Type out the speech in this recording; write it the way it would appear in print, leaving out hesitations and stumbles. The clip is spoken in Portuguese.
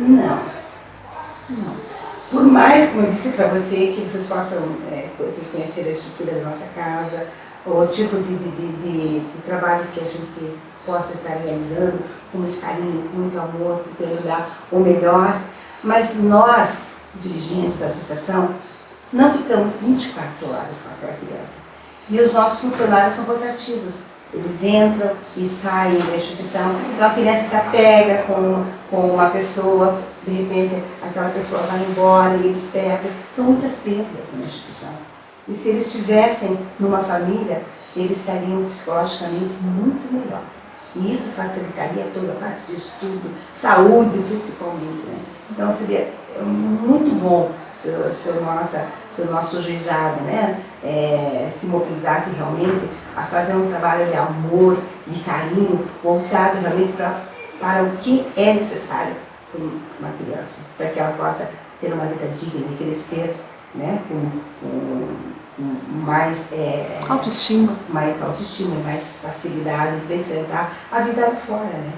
Não, não. Por mais, como eu disse para você, que vocês possam vocês conhecerem a estrutura da nossa casa, o tipo de trabalho que a gente possa estar realizando, com muito carinho, com muito amor, procurando dar o melhor, mas nós, dirigentes da associação, não ficamos 24 horas com aquela criança. E os nossos funcionários são rotativos. Eles entram e saem da instituição. Então a criança se apega com uma pessoa, de repente aquela pessoa vai embora e eles perdem. São muitas perdas na instituição. E se eles estivessem numa família, eles estariam psicologicamente muito melhor. E isso facilitaria toda a parte de estudo, saúde principalmente, né? Então seria muito bom se o nosso juizado, né, se mobilizasse realmente a fazer um trabalho de amor, de carinho, voltado realmente para o que é necessário para uma criança, para que ela possa ter uma vida digna de crescer, né, com mais autoestima, mais facilidade para enfrentar a vida lá fora, né?